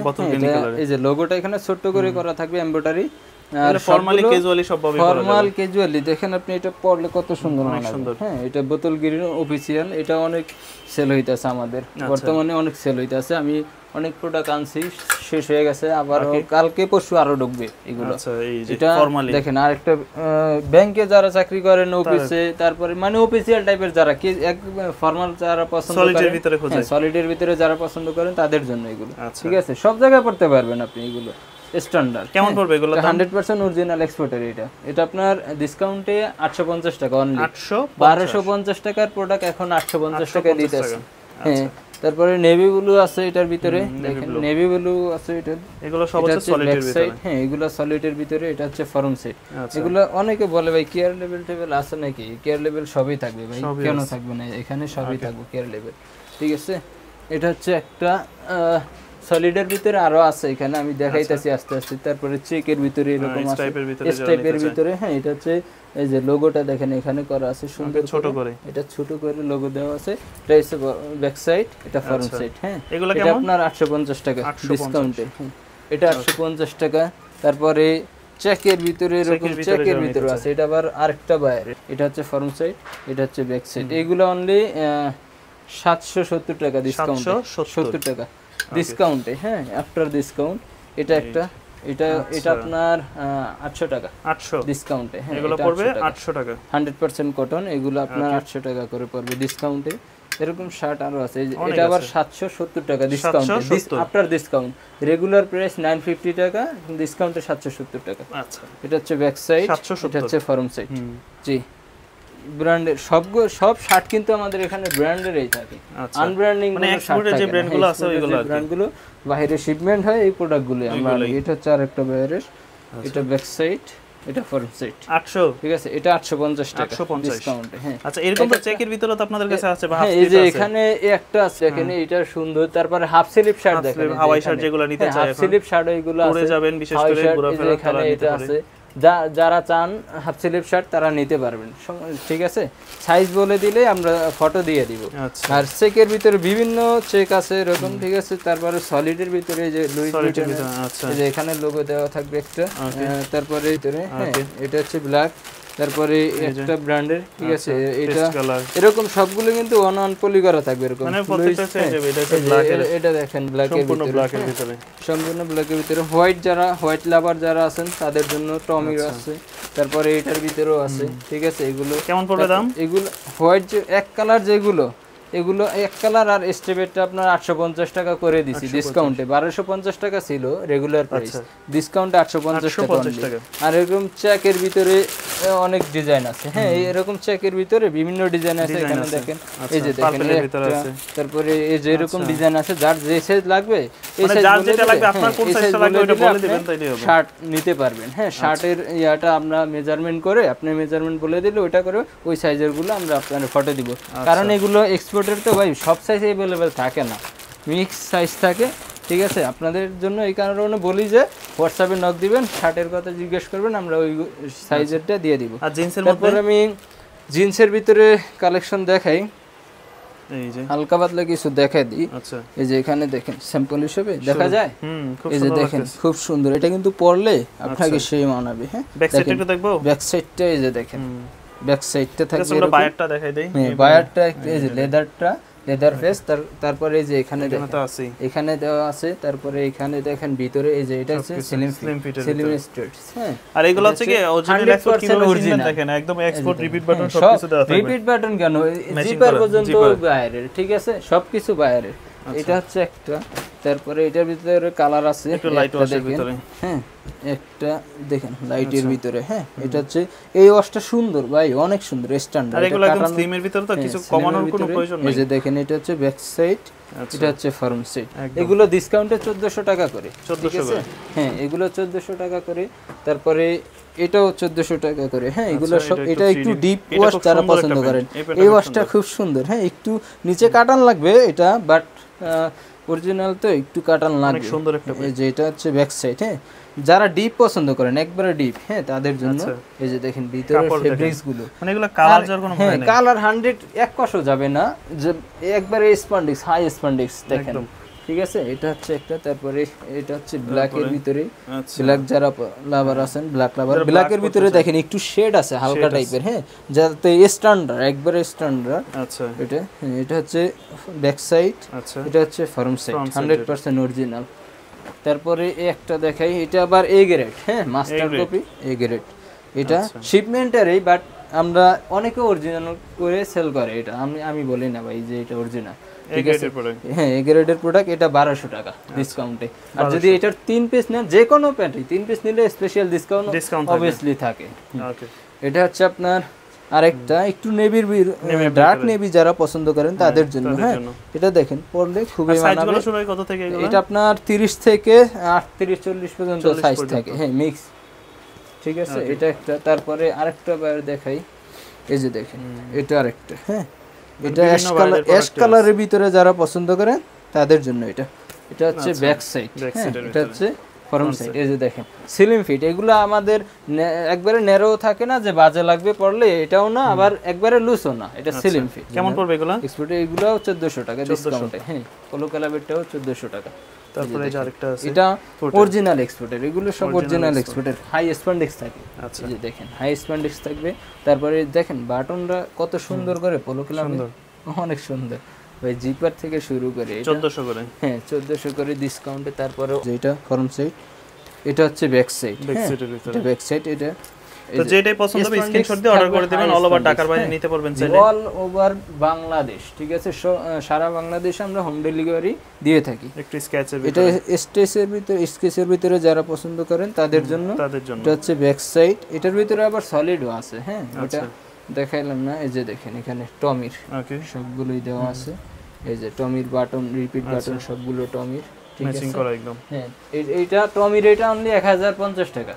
এই যে লোগোটা এখানে ছোট করে করা থাকবে, এমব্রয়ডারি। আর ফর্মালি ক্যাজুয়ালি সব ভাবে করা যাবে। ফর্মাল ক্যাজুয়ালি দেখেন আপনি, এটা পরলে কত সুন্দর লাগবে। হ্যাঁ, এটা বোতল গ্রিন অফিশিয়াল, এটা অনেক সেল হইতাছে আমাদের বর্তমানে, অনেক সেল হইতাছে। আমি অনেক প্রোডাক্ট আনছি, শেষ হয়ে গেছে, আবার কালকে পরশু আরো ঢুকবে এগুলো। আচ্ছা, এই যে এটা ফর্মালি দেখেন। আরেকটা ব্যাংকে যারা চাকরি করেন, অফিসে, তারপরে মানে অফিসিয়াল টাইপের যারা, কি এক ফর্মাল যারা পছন্দ করেন, সলিডের ভিতরে খোঁজে, সলিডের ভিতরে যারা পছন্দ করেন তাদের জন্য এগুলো, ঠিক আছে। সব জায়গায় পড়তে পারবেন আপনি এগুলো, স্ট্যান্ডার্ড। কেমন পড়বে এগুলো? 100% অরিজিনাল এক্সপোর্টের। এটা আপনার ডিসকাউন্টে 850 টাকা অনলি। 1250 টাকার প্রোডাক্ট এখন 850 টাকা দিতেছে। হ্যাঁ, তারপরে নেভি ব্লু আছে এটার ভিতরে, দেখেন নেভি ব্লু আছে। এটা এগুলো সব হচ্ছে সলিডের ভিতরে, হ্যাঁ, এগুলো সলিডের ভিতরে। এটা হচ্ছে ফ্রন্ট সাইড। এগুলো অনেকে বলে ভাই কেয়ার লেভেল টেবিল আছে নাকি? কেয়ার লেভেল সবই থাকবে ভাই, কেন থাকবে না? এখানে সবই থাকবে কেয়ার লেভেল, ঠিক আছে। এটা হচ্ছে একটা সলিডের ভিতরে আরো আছে এখানে আমি দেখাইতাছি আস্তে আস্তে। তারপরে চেকের ভিতরে এরকম আছে, এস টাইপের ভিতরে। হ্যাঁ, এটা হচ্ছে এই যে লোগোটা দেখেন এখানে করা আছে সুন্দর ছোট করে, এটা ছোট করে লোগো দেওয়া আছে। এটা হচ্ছে ব্যাক সাইড, এটা ফ্রন্ট সাইড। হ্যাঁ, এটা আপনার 850 টাকা ডিসকাউন্টে। এটা 850 টাকা। তারপরে চেকের ভিতরে এরকম চেকের ভিতরে আছে, এটা আবার আরেকটা বায়ার। এটা হচ্ছে ফ্রন্ট সাইড, এটা হচ্ছে ব্যাক সাইড। এগুলো অনলি 770 টাকা ডিসকাউন্টে, 70 টাকা ডিসকাউন্টে। হ্যাঁ, আফটার ডিসকাউন্ট। এটা একটা, এটা আপনার 800 টাকা 800 ডিসকাউন্টে। হ্যাঁ, এগুলো পড়বে 800 টাকা 100% কটন। এগুলো আপনার 800 টাকা করে পড়বে ডিসকাউন্টে। এরকম শার্ট আরো আছে, এটা আবার 770 টাকা ডিসকাউন্টে আফটার ডিসকাউন্ট। রেগুলার প্রাইস 950 টাকা, ডিসকাউন্টে 770 টাকা। আচ্ছা, এটা হচ্ছে ব্যাক সাইড, এটা হচ্ছে ফ্রন্ট সাইড। জি, ব্র্যান্ডের সব শার্ট কিন্তু আমাদের এখানে ব্র্যান্ডেরই থাকে। আনব্র্যান্ডিং মানে এক্সপোর্টের যে ব্র্যান্ডগুলো আছে ওইগুলো, ব্র্যান্ডগুলো বাইরে শিপমেন্ট হয় এই প্রোডাক্টগুলো আমরা। এটা হচ্ছে আরেকটা বাইরের, এটা ব্যাক সাইড, এটা ফ্রন্ট সাইড 800, ঠিক আছে। এটা 850 টাকা ডিসকাউন্টে। হ্যাঁ, আচ্ছা, এরকম তো চেকের ভিতরে তো আপনাদের কাছে আছে বা হাফ স্লিভ আছে। এই যে এখানে একটা আছে, এখানে এটা সুন্দর। তারপরে হাফ স্লিভ শার্ট দেখেন, হাওয়াই শার্ট যেগুলো নিতে চাই এখন হাফ স্লিভ শার্ট এইগুলো আছে, পরে যাবেন বিশেষ করে ঘোরাফেরা করার নিতে পারে। যারা চান হাফ স্লিভ শার্ট তারা নিতে পারবেন, ঠিক আছে। সাইজ বলে দিলে আমরা ফটো দিয়ে দিব। আর চেকের ভিতরে বিভিন্ন চেক আছে এরকম, ঠিক আছে। তারপরে সলিডের ভিতরে যে লুইস ভিতরে যে এখানে লোগো দেওয়া থাকবে একটা। তারপরে ভিতরে হ্যাঁ, এটা হচ্ছে ব্ল্যাক। তারপরে একটা ব্র্যান্ডের, ঠিক আছে। এটা এরকম সবগুলো কিন্তু ওয়ান পলি করা থাকবে এরকম, মানে প্রত্যেকটা চেঞ্জ হবে। এটা হচ্ছে ব্ল্যাক এর, এটা দেখেন ব্ল্যাকের ভিতরে, সম্পূর্ণ ব্ল্যাকের ভিতরে। হোয়াইট যারা হোয়াইট লাভার যারা আছেন তাদের জন্য টমির আছে। তারপরে এটার ভিতরেও আছে, ঠিক আছে। এগুলো কেমন পড়বে দাম? এগুলো হোয়াইট যে এক কালার যেগুলো, এগুলো এক কালার আর স্টেপেরটা আপনার 850 টাকা করে দিছি ডিসকাউন্টে। 1250 টাকা ছিল রেগুলার প্রাইস, ডিসকাউন্টে 850 টাকা। আর এরকম চেকের ভিতরে অনেক ডিজাইন আছে। হ্যাঁ, এরকম চেকের ভিতরে বিভিন্ন ডিজাইন আছে। এখানে দেখেন, এই যে দেখেন তারপরে এই যে এরকম ডিজাইন আছে। যার যে সাইজ লাগবে এই সাইজ যার যেটা লাগবে, আপনার কোন সাইজটা লাগবে ওটা বলে দিবেন, তাইলেই হবে। শার্ট নিতে পারবেন। হ্যাঁ, শার্টের ইয়াটা আমরা মেজারমেন্ট করে, আপনি মেজারমেন্ট বলে দিলে ওটা করে ওই সাইজের গুলো আমরা আপনাদের ফটো দিব। কারণ এগুলো এক্সপোর্টের তো ভাই সব সাইজ अवेलेबल থাকে না, মিক্স সাইজ থাকে, ঠিক আছে। আপনাদের জন্য এই কারণে বলি যে হোয়াটসঅ্যাপে নক দিবেন, শার্টের কথা জিজ্ঞেস করবেন, আমরা ওই সাইজেরটা দিয়ে দিব। আর জিন্সের মধ্যে আমি জিন্সের ভিতরে কালেকশন দেখাই, এই যে হালকা পাতলা কিছু দেখাই দিই। আচ্ছা, এই যে এখানে দেখেন স্যাম্পল হিসেবে দেখা যায়। এই যে দেখেন খুব সুন্দর, এটা কিন্তু পরলে আপনাকে সেই মানাবে। হ্যাঁ, ব্যাক সাইডটা একটু দেখবো। ব্যাক সাইডটা এই যে দেখেন, ব্যাক সাইডটা থাকবে, আমরা বায়ারটা দেখাই দেই। হ্যাঁ, বায়ারটা এই যে লেদারটা, লেদার ফেস। তারপরে এই যে এখানে আছে, এখানে দেওয়া আছে। তারপরে এখানে দেখেন ভিতরে এই যে এটা হচ্ছে স্লিম স্ট্রেটস। হ্যাঁ, আর এগুলো হচ্ছে কি অরিজিনাল এক্সপোর্ট কিভাবে অরিজিনাল দেখেন, একদম এক্সপোর্ট রিপিট বাটন সবকিছু দেওয়া থাকবে। রিপিট বাটন কেন, জিপার পর্যন্ত বাইরের, ঠিক আছে, সবকিছু বাইরের। এটা হচ্ছে একটা। তারপরে এটার ভিতরে কালার আছে, একটু লাইট ওয়াশের ভিতরে। হ্যাঁ, একটা দেখেন লাইটের ভিতরে। হ্যাঁ, এটা হচ্ছে এই ওয়াশটা সুন্দর ভাই, অনেক সুন্দর স্ট্যান্ডার্ড। আর এগুলো একদম স্লিমের ভিতরে তো কিছু কমানোর কোনো প্রয়োজন নেই। এই যে দেখেন, এটা হচ্ছে ব্যাক সাইড, এটা হচ্ছে ফ্রন্ট সাইড। এগুলো ডিসকাউন্টে 1400 টাকা করে, 1400 করে। হ্যাঁ, এগুলো 1400 টাকা করে। তারপরে এটাও 1400 টাকা করে। হ্যাঁ, এগুলো সব, এটা একটু ডিপ ওয়াশ যারা পছন্দ করেন, এই ওয়াশটা খুব সুন্দর। হ্যাঁ, একটু নিচে কাটান লাগবে এটা, বাট অরিজিনাল তো একটু কাটান লাগবে। অনেক সুন্দর একটা, এই যে এটা হচ্ছে ব্যাক সাইড। হ্যাঁ, যারা ডিপ পছন্দ করেন, একবারে ডিপ, হ্যাঁ, তাদের জন্য এই যে দেখেন ভিতরে ফেব্রিক্স গুলো, মানে এগুলো কালার যার কোনো ভয় নাই। কালার 100 এক কষও যাবে না, যে একবারে স্পন্ডিক্স, হাই স্পন্ডিক্স দেখেন, ঠিক আছে। এটা হচ্ছে একটা। তারপরে এটা হচ্ছে ব্ল্যাক এর ভিতরে, ব্ল্যাক যারা লাভার আছেন, ব্ল্যাক লাভার, ব্ল্যাক এর ভিতরে দেখেন একটু শেড আছে হালকা টাইপের। হ্যাঁ, যাতে স্ট্যান্ডার্ড, একবারে স্ট্যান্ডার্ড। আচ্ছা, এটা হচ্ছে ব্যাক সাইড, এটা হচ্ছে ফ্রন্ট সাইড, 100% অরিজিনাল। তারপরে একটা দেখাই, এটা আবার এ গ্রেড। হ্যাঁ, মাস্টার কপি এ গ্রেড। এটা শিপমেন্টেরই, বাট আমরা অনেকে অরিজিনাল করে সেল করে। এটা আমি বলি না ভাই যে এটা অরিজিনাল, ঠিক আছে। হ্যাঁ, এ গ্রেডের প্রোডাক্ট। এটা 1200 টাকা ডিসকাউন্টে। আর যদি এটার 3 পিস নেন, যে কোনো প্যান্টে 3 পিস নিলে স্পেশাল ডিসকাউন্ট অবভিয়াসলি থাকে। এটা হচ্ছে আপনার আরেকটা একটু নেভির, ডার্ক নেভি যারা পছন্দ করেন তাদের জন্য। হ্যাঁ, এটা দেখেন পরলে খুবই মানাবে। কত থেকে এগুলো? এটা আপনার 30 থেকে 38 40 পর্যন্ত সাইজ থাকে। হ্যাঁ, মিক্স, ঠিক আছে। এটা একটা। তারপরে আরেকটা বাইরে দেখাই, এই যে দেখেন, এটা আরেকটা। হ্যাঁ, এটা অ্যাশ কালারের ভিতরে যারা পছন্দ করেন তাদের জন্য এটা। এটা হচ্ছে ব্যাক সাইড, এটা হচ্ছে ফরম সাইড। এই যে দেখেন স্লিম ফিট, এগুলো আমাদের একবারে ন্যারো থাকে না যে বাজে লাগবে পড়লে, এটাও না আবার একবারে লুজও না, এটা স্লিম ফিট। কেমন পড়বে এগুলো? এক্সপোর্টে এগুলো 1400 টাকা ডিসকাউন্টে। হ্যাঁ, পোলো ক্যালাবেটটাও 1400 টাকা। তারপরে এই যে আরেকটা আছে, এটা অরিজিনাল এক্সপোর্টের, এগুলো সব অরিজিনাল এক্সপোর্টের। হাই স্প্যান্ডেক্স থাকে, এই যে দেখেন হাই স্প্যান্ডেক্স থাকবে। তারপরে দেখেন বাটনটা কত সুন্দর করে পোলো ক্যালাবে, অনেক সুন্দর ভাই। জিপার থেকে শুরু করে 1400 করে, হ্যাঁ 1400 করে ডিসকাউন্টে। তারপরে যেটা ফরম সাইড, এটা হচ্ছে ব্যাক সাইড, এটা ব্যাক সাইড। এটা তো যেটাই পছন্দ হবে স্ক্রিনশট দিয়ে অর্ডার করে দিবেন, অল ওভার ঢাকার বাইরে নিতে পারবেন চাইলে, অল ওভার বাংলাদেশ, ঠিক আছে? সারা বাংলাদেশে আমরা হোম ডেলিভারি দিয়ে থাকি। একটু স্কেচের এটা স্কেচের ভিতরে যারা পছন্দ করেন তাদের জন্য এটা হচ্ছে ব্যাক সাইড। এটার ভিতরে আবার সলিডও আছে, হ্যাঁ ওটা দেখাইলাম না। এই যে দেখেন এখানে টমির সবগুলোই দেওয়া আছে, এই যে টমির বাটন, রিপিট বাটন সবগুলো টমির, ম্যাচিং করা একদম। হ্যাঁ, এইটা টমির, এটা অনলি 1050 টাকা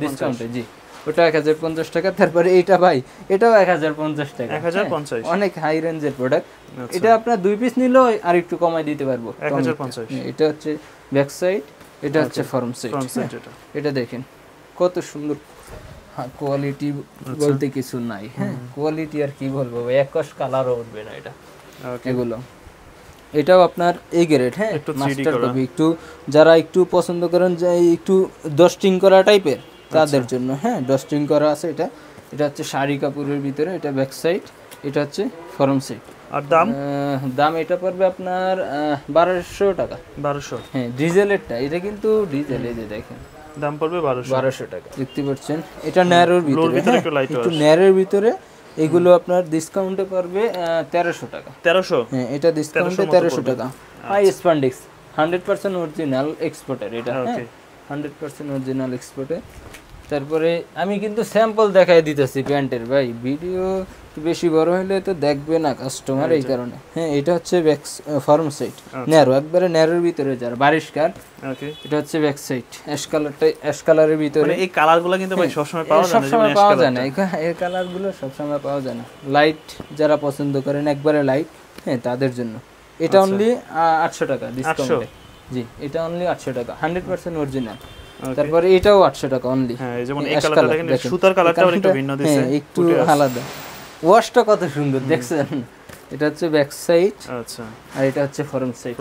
ডিসকাউন্টে। জি, ওটা 1050 টাকা। তারপরে এইটা ভাই, এটাও 1050 টাকা, 1050, অনেক হাই রেঞ্জের প্রোডাক্ট। এটা আপনার 2 পিস নিলেও আর একটু কমাই দিতে পারবো, 1050। এটা হচ্ছে ব্যাক সাইড, এটা হচ্ছে ফরম সাইড। এটা দেখেন কত সুন্দর, কোয়ালিটি বলতে কিছু নাই। হ্যাঁ, কোয়ালিটি আর কি বলবো ভাই, একশ কালারও উঠবে না এটা। এগুলো এটাও আপনার এই গ্রেড, হ্যাঁ মাস্টার কপি। একটু যারা একটু পছন্দ করেন যে একটু ডাস্টিং করা টাইপের, তাদের জন্য হ্যাঁ ডাস্টিং করা আছে। এটা হচ্ছে শাড়ি কাপড়ের ভিতরে, এটা ব্যাক সাইড, এটা হচ্ছে ফরম সাইড। আর দাম এটা পড়বে আপনার 1200 টাকা। 1200, হ্যাঁ ডিজেলেরটা, এটা কিন্তু ডিজেল। এই যে দেখেন দাম পড়বে 1200 টাকা, দেখতে পাচ্ছেন। এটা ন্যারোর ভিতরে, একটু ন্যারোর ভিতরে। এগুলো আপনার ডিসকাউন্টে পড়বে 1300 টাকা। 1300, হ্যাঁ এটা ডিসকাউন্টে 1300 টাকা। হাই স্প্যান্ডেক্স 100% অরিজিনাল এক্সপোর্টের, এটা 100% অরিজিনাল এক্সপোর্টের। তারপরে আমি কিন্তু স্যাম্পল দেখাই দিতেছি প্যান্টের ভাই, ভিডিও বেশি বড় হলে তো দেখবে না কাস্টমার, এই কারণে। হ্যাঁ, এটা হচ্ছে ব্যাক ফরম সাইড, ন্যারো, একবারে ন্যারোর ভিতরে যার বারিশকার। ওকে, এটা হচ্ছে ব্যাক সাইড, অ্যাশ কালারটা, অ্যাশ কালারের ভিতরে। মানে এই কালারগুলো কিন্তু ভাই সবসময় পাওয়া যায় না, সবসময় পাওয়া যায় না, এই কালারগুলো সবসময় পাওয়া যায় না। লাইট যারা পছন্দ করেন, একবারে লাইট, হ্যাঁ তাদের জন্য। এটা অনলি 800 টাকা ডিসকাউন্টে। জি, এটা অনলি 800 টাকা, 100% অরিজিনাল। তারপরে এটাও 800 টাকা অনলি। হ্যাঁ, যেমন এই কালারটা দেখেন, সুতার কালারটাও একটু ভিন্ন দিছে, একটু আলাদা। ওয়াশটা কত সুন্দর দেখছেন। এটা হচ্ছে ব্যাক সাইড, আচ্ছা, আর এটা হচ্ছে ফরম সাইড।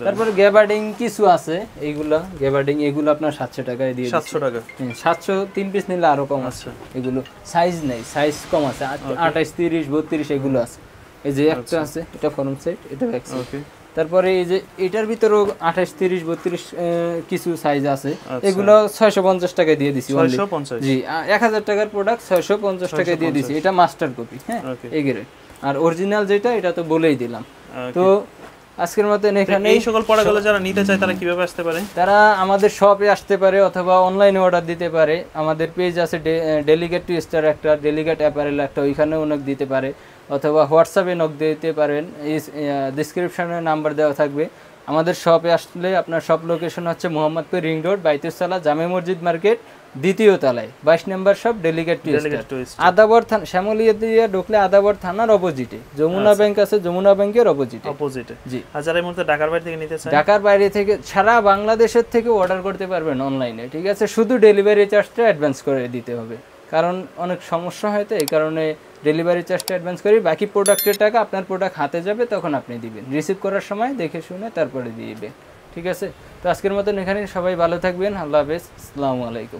তারপরে গ্যাবার্ডিং কিছু আছে, এইগুলা গ্যাবার্ডিং, এগুলো আপনার 700 টাকায় দিয়ে 700 টাকা। 700 3 পিস নিলে আরো কম আছে। এগুলো সাইজ নাই, সাইজ কম আছে, 28 30 32 এগুলো আছে। এই যে একটা আছে, এটা ফরম সাইড, এটা ব্যাক সাইড। ওকে, তারপরে এই যে এটার ভিতরেও 28 30 32 কিছু সাইজ আছে, এগুলো 650 টাকায় দিয়ে দিছি। 650, জি, 1000 টাকার প্রোডাক্ট 650 টাকায় দিয়ে দিছি। এটা মাস্টার কপি, হ্যাঁ এই গ্রেড। আর অরিজিনাল যেটা, এটা তো বলেই দিলাম। তো আজকের মতন এখানে এই সকল প্রোডাক্টগুলো যারা নিতে চায় তারা কিভাবে আসতে পারে? তারা আমাদের শপে আসতে পারে অথবা অনলাইনে অর্ডার দিতে পারে। আমাদের পেজ আছে ডেলিগেট টু স্টার একটা, ডেলিগেট অ্যাপারেল একটা, ওইখানেও নক দিতে পারে, অথবা হোয়াটসঅ্যাপে নক দিতে পারেন। এই ডেসক্রিপশনে নাম্বার দেওয়া থাকবে। আমাদের শপে আসলে আপনার শপ লোকেশন হচ্ছে মোহাম্মদপুর রিং রোড, বাইতুসালা জামে মসজিদ মার্কেট, দ্বিতীয় তলায়, 22 নম্বর shop, delegate to star. Adabar থানা, শ্যামলিয়া দিয়ে ঢুকলে আদাবর থানার অপোজিটে যমুনা ব্যাংক আছে, যমুনা ব্যাংকের অপোজিটে। জি, আর যারা এই মুহূর্তে ঢাকার বাইরে থেকে নিতে চায়, ঢাকার বাইরে থেকে, সারা বাংলাদেশের থেকে অর্ডার করতে পারবেন অনলাইনে, ঠিক আছে? শুধু ডেলিভারি চার্জটা অ্যাডভান্স করে দিতে হবে, কারণ অনেক সমস্যা হয়, তো এই কারণে ডেলিভারি চার্জটা অ্যাডভান্স করি। বাকি প্রোডাক্টের টাকা আপনার প্রোডাক্ট হাতে যাবে, তখন আপনি দিবেন, রিসিভ করার সময় দেখে শুনে তারপরে দিবেন, ঠিক আছে? তো আজকের মতন এখানে সবাই ভালো থাকবেন, আল্লাহ হাফেজ, আসসালামু আলাইকুম।